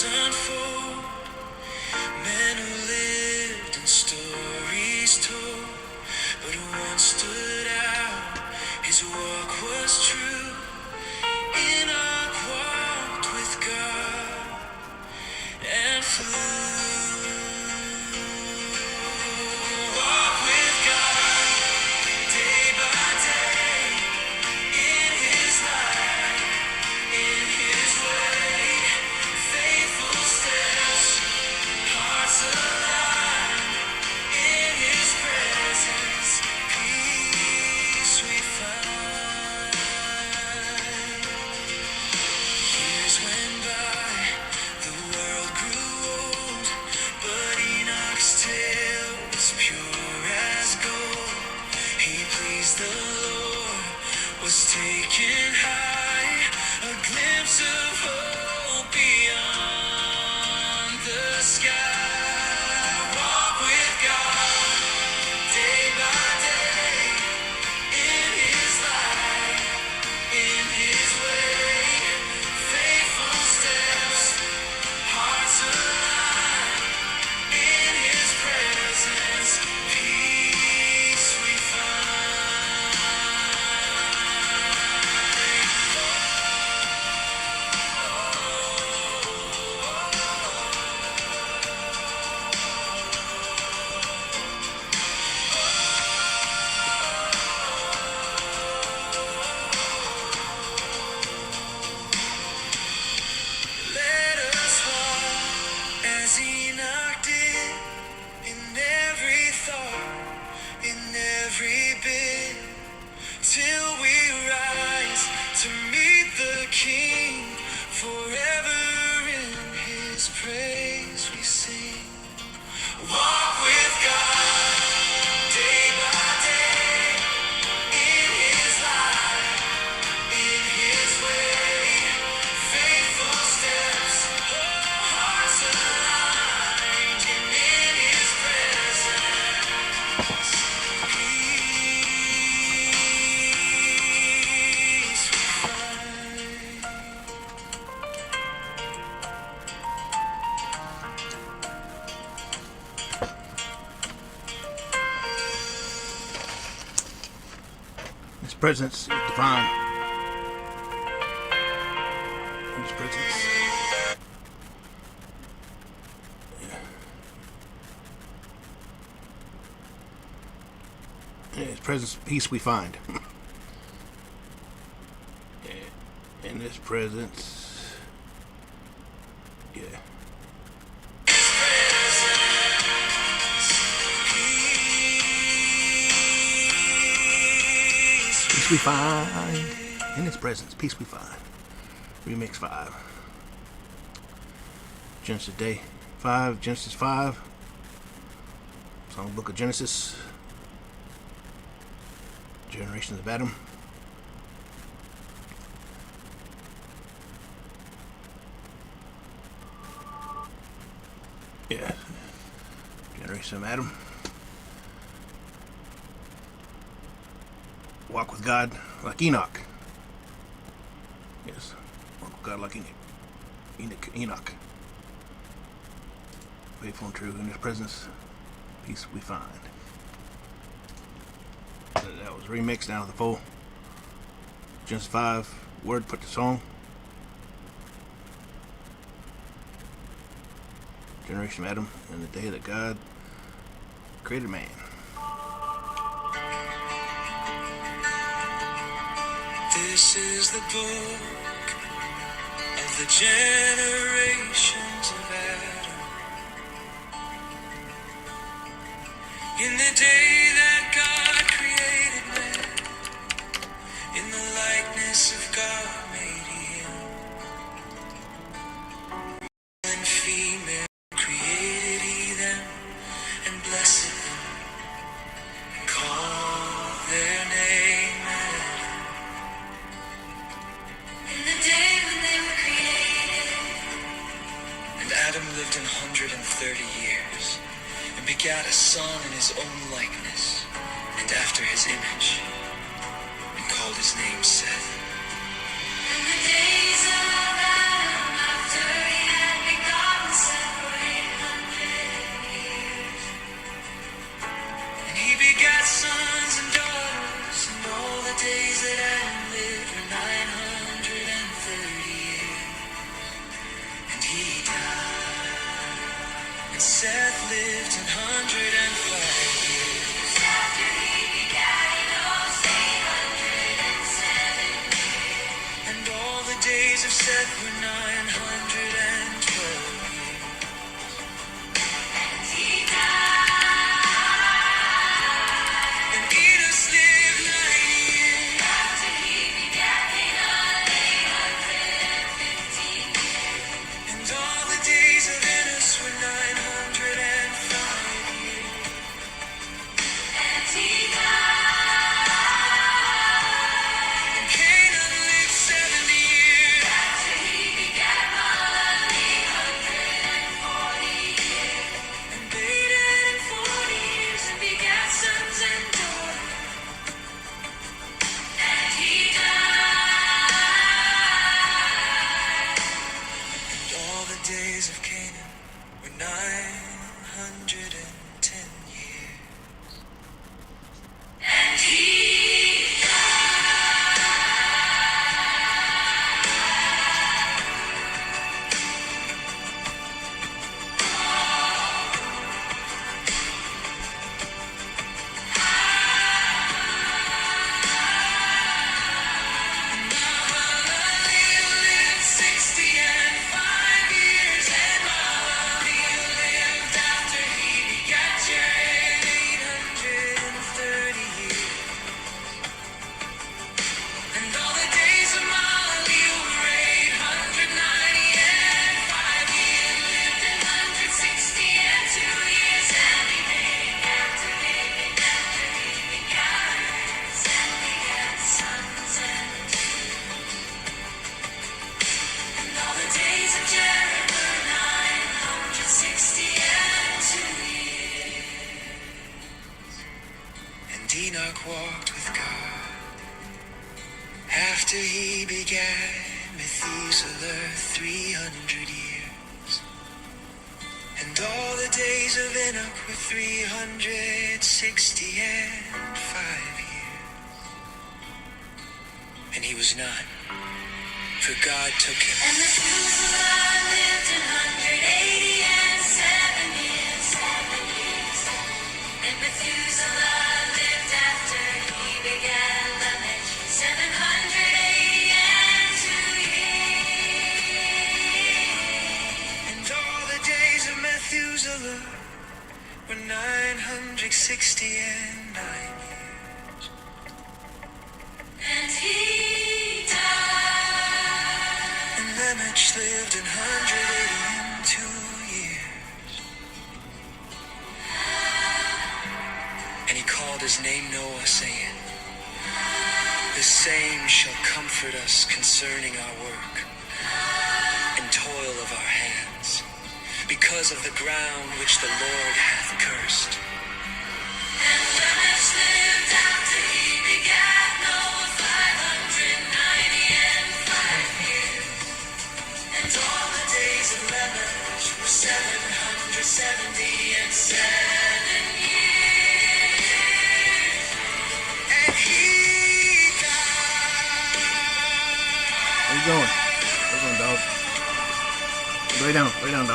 shadows unfold, men who lived in stories told, but one stood out, his walk was true. Enoch walked with God and flew. Walk with God day by day, in his light, in his way, faithful steps, hearts aligned, in his presence, peace we find. Years went by, the world grew old, but Enoch's tale was pure as gold. He pleased the Lord, was taken high, a glimpse of hope beyond the sky. Walk with God day by day, in his light, in his way, faithful steps, hearts aligned, in his presence, peace we find. Let us walk as Enoch did, in every thought, in every bit, till we rise to meet the King. Forever in his praise we sing. Walk with God day by day, in his light, in his way, faithful steps, hearts aligned, and in his presence, peace we find. His presence is divine. His presence. In his presence, peace we find. In his presence, yeah. Peace we find. In his presence, peace we find. Remix 5. Genesis Day 5, Genesis 5. Songbook of Genesis. Generations of Adam. Yeah. Generation of Adam. Walk with God like Enoch. Yes. Walk with God like Enoch. Faithful and true in his presence. Peace we find. That was remixed out of the full Genesis 5 word put the song. Generation of Adam and the day that God created man. This is the book of the generations of Adam. In the day that God created man, in the likeness of God made he him. Male and female created he them, and blessed them, and called their name Adam. In the day when they were created, and Adam lived 130 years, and begat a son in his own likeness, and after his image, and called his name Seth. In the days of Adam, after he had begotten Seth lived 105 years. After he begat Enos 807 years. And all the days of Seth were 912 years. And he died. And Enos lived 90 years. After he begat Enos 815 years. And all the days of Enos were 905 years. And he died. And Canaan lived 70 years. After he begat Mahalalel 840 years. And Bedad 40 years and begat sons and daughters. And he died. And all the days of Canaan were 910 years. And he Mahalalel lived 65 years. And Mahalalel lived after he begat Jared 830 years. And all the days of Mahalalel were 895 years. Lived 162 years. And he begat David after he begat Urias and begat sons and all the days of Jared were 962 years. And Enoch walked with God after he begat Methuselah 300 years. And all the days of Enoch were 365 years. And he was not, for God took him. And Methuselah lived 187 years. And Methuselah lived after he begat Lamech 782 years. And all the days of Methuselah were 969 years. And he died. And Lamech lived 182 years. And he called his name Noah, saying, the same shall comfort us concerning our work and toil of our hands, because of the ground which the Lord hath cursed. And Lamech lived after he begat Noah 595 years. And all the days of Lamech were 777 years. And he died. Where you going? Where you going, dog? Lay down, dog. Lay down.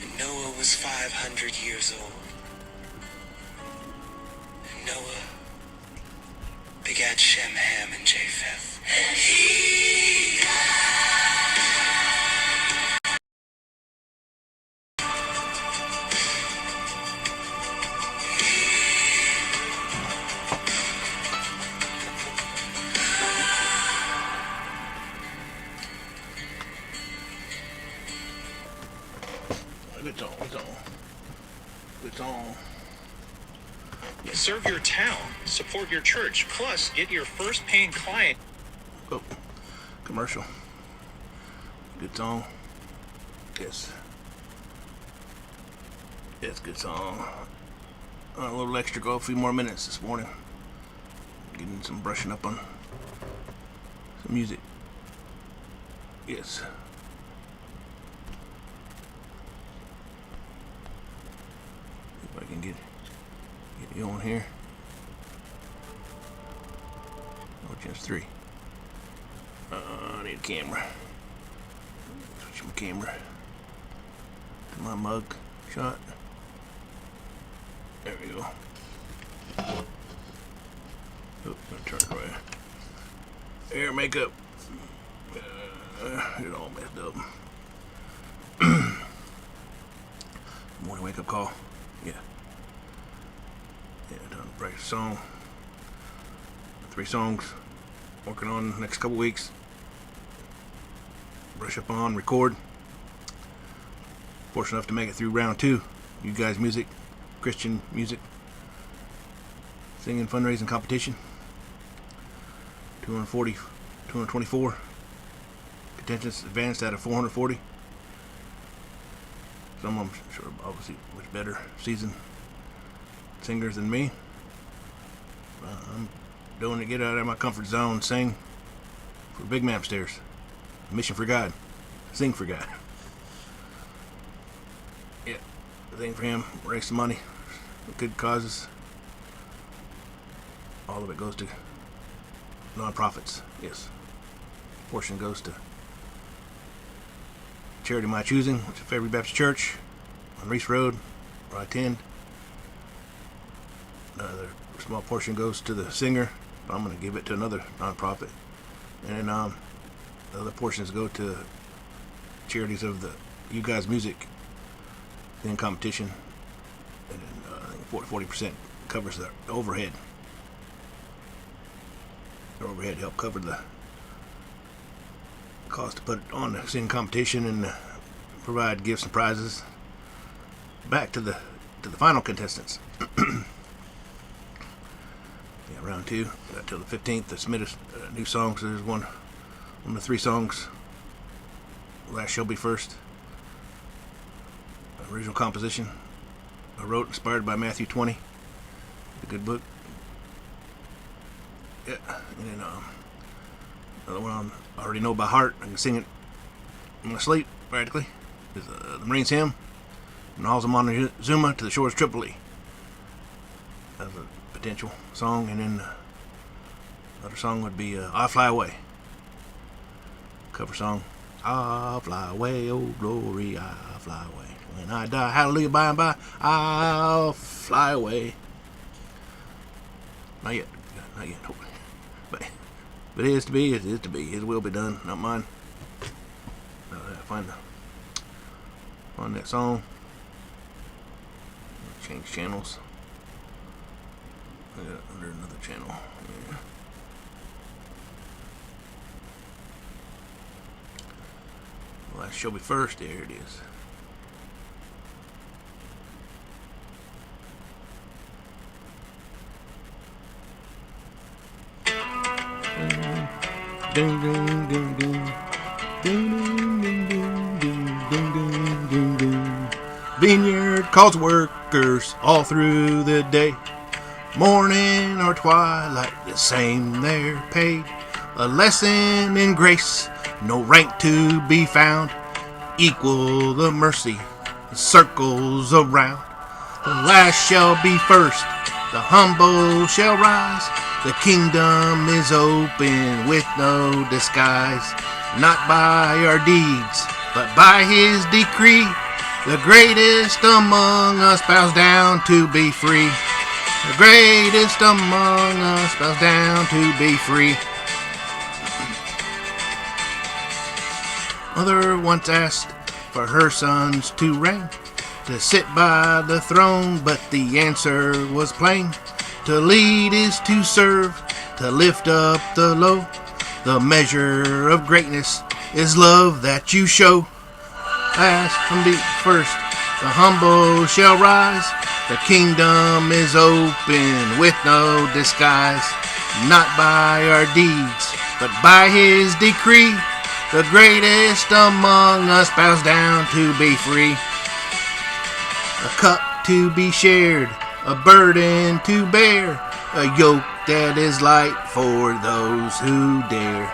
And Noah was 500 years old. And Noah begat Shem, Ham, and Japheth. And he It's on. Serve your town, support your church, plus get your first paying client. Oh, commercial. Good song. Yes. Yes, good song. A little extra, go a few more minutes this morning. Getting some brushing up on some music. Yes. If I can get Get it going here. Oh, just 3. I need a camera. Switch my camera to my mug shot. There we go. Oh, gonna turn it right. Air makeup. It all messed up. Morning wake up call. Yeah. Yeah, done a practice song. 3 songs. Working on the next couple weeks. Brush up on, record. Fortunate enough to make it through round 2. You guys music, Christian music, singing fundraising competition. 224 contestants advanced out of 440. Some of them sure obviously much better seasoned singers than me. I'm doing to get out of my comfort zone, sing for Big Man upstairs. Mission for God. Sing for God. Yeah, sing for him, raise some money, good causes. All of it goes to non-profits, yes. Portion goes to charity of my choosing, which is Fairview Baptist Church on Reese Road, where I attend. Another small portion goes to the singer, but I'm going to give it to another non-profit. And then the other portions go to charities of the You Guys Music in competition. And then I think 40% covers the overhead. The overhead help cover the cost to put it on the singing competition and provide gifts and prizes back to the final contestants. Yeah, round 2. Got till the 15th to submit new songs. There's one of the 3 songs. Last Shall Be First. Original composition I wrote, inspired by Matthew 20. A good book. Yeah, and then another one I already know by heart. I can sing it in my sleep practically. Is the Marines hymn, "From the halls of Montezuma to the shores of Tripoli." That's a potential song. And then another song would be "I'll Fly Away." Cover song. I'll fly away, oh glory, I'll fly away. When I die, hallelujah, by and by, I'll fly away. Not yet, hopefully. But if it is to be, it is to be. His will be done, not mine. Find that song. Change channels. I got it under another channel. Yeah. Well, that Shall Be First. There it is. Ding ding ding ding. Ding ding ding ding ding ding ding ding. Vineyard calls workers all through the day. Morning or twilight, the same they're paid. A lesson in grace, no rank to be found. Equal the mercy, the circles around. The last shall be first, the humble shall rise. The kingdom is open with no disguise. Not by our deeds, but by his decree. The greatest among us bows down to be free. The greatest among us bows down to be free. Mother once asked for her sons to reign, to sit by the throne, but the answer was plain. To lead is to serve, to lift up the low. The measure of greatness is love that you show. Last and be first, the humble shall rise. The kingdom is open with no disguise. Not by our deeds, but by his decree. The greatest among us bows down to be free. A cup to be shared, a burden to bear, a yoke that is light for those who dare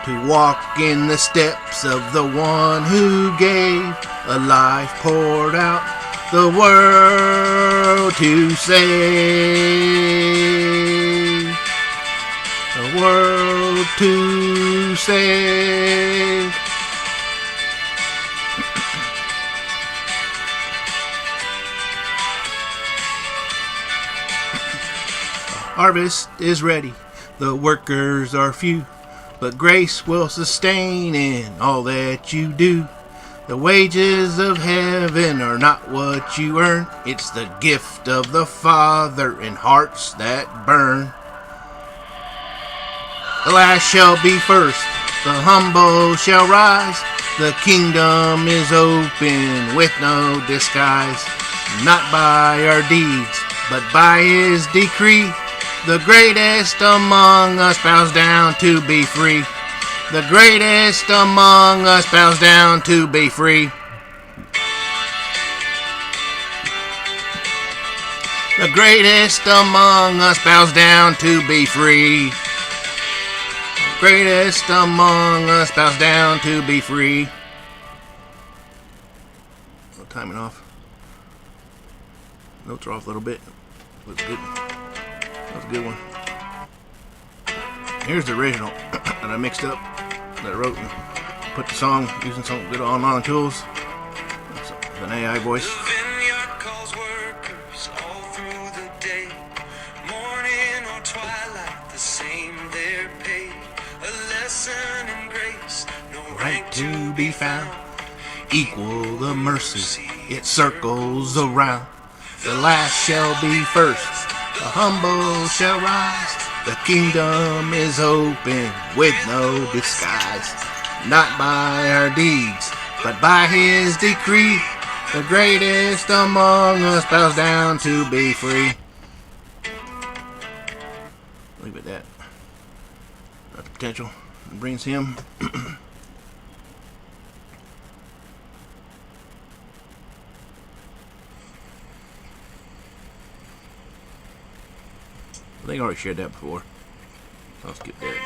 to walk in the steps of the one who gave a life poured out the world to save. The world to save. Harvest is ready, the workers are few, but grace will sustain in all that you do. The wages of heaven are not what you earn, it's the gift of the Father in hearts that burn. The last shall be first, the humble shall rise, the kingdom is open with no disguise, not by our deeds, but by his decree. The greatest among us bows down to be free. The greatest among us bows down to be free. The greatest among us bows down to be free. The greatest among us bows down to be free. No timing off. Notes are off a little bit. Looks good. That was a good one. Here's the original that I mixed up, that I wrote and put the song using some good online tools. It's an AI voice. The vineyard calls workers all through the day. Morning or twilight, the same their pay. A lesson in grace, no rank To be found, equal the mercy, it circles around. The last shall be first, the humble shall rise. The kingdom is open with no disguise, not by our deeds, but by his decree. The greatest among us bows down to be free. Leave it at that. That's the potential. It brings him. I think I already shared that before. I'll skip that.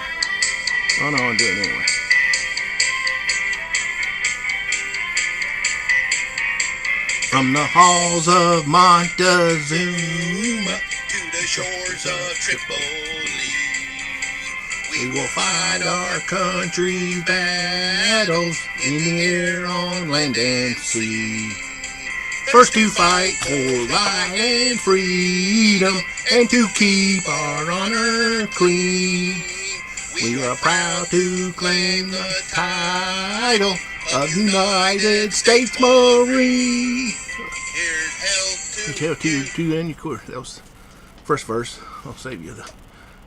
Oh no, I'll do it anyway. From the halls of Montezuma To the shores of Tripoli, we will fight our country's battles in the air, on land and sea. First to fight for life and freedom, and to keep our honor clean. We are proud to claim the title of United States Marine. here's help Tell two and your course. That was the first verse. I'll save you the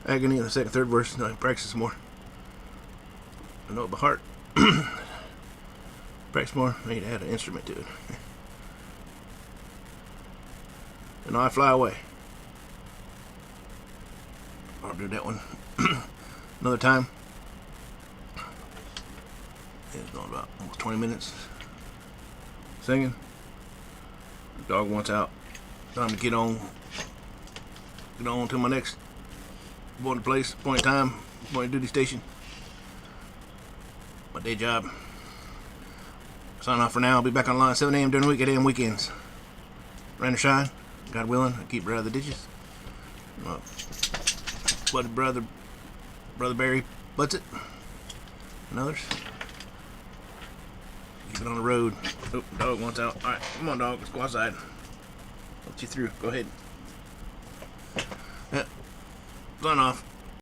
agony of the second, third verse. No, practice some more. I know it by heart. Practice more. I need to add an instrument to it. And I fly away. I'll do that one another time. It's going about almost 20 minutes singing. The dog wants out. Time to get on to my next appointed place, appointed time, appointed duty station. My day job. Sign off for now. I'll be back online 7 a.m. during the week, 8 a.m. weekends. Rain or shine, God willing, I keep right out of the ditches. Brother Barry butts it, and others. Keep it on the road. Oh, dog wants out. Alright, come on, dog. Let's go outside. Let you through. Go ahead. Yeah. Sign off.